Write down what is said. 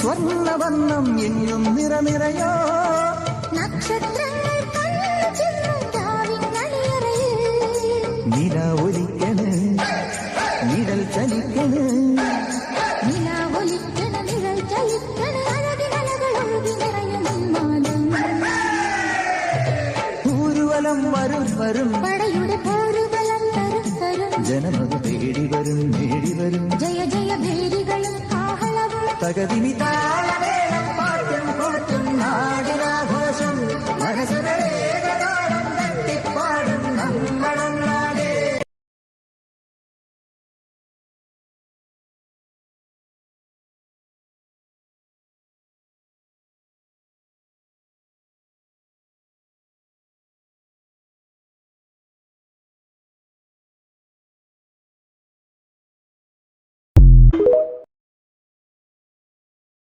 സ്വർണ്ണവർണ്ണം എന്നും നിറനിറയോ നക്ഷത്രങ്ങൾ നില ഒലിക്കണ് നിഴൽ ചലിക്കണ് ൂരുവലം വരും വരും പടയുടെ പോരുബലം തരും തരും ജനമത് തേടി വരും നേടി വരും ജയ ജയ ഭേരികളും ആഹളവും തകതിനി താളമേളം പാട്ടും കൂട്ടും നാടിനാഥ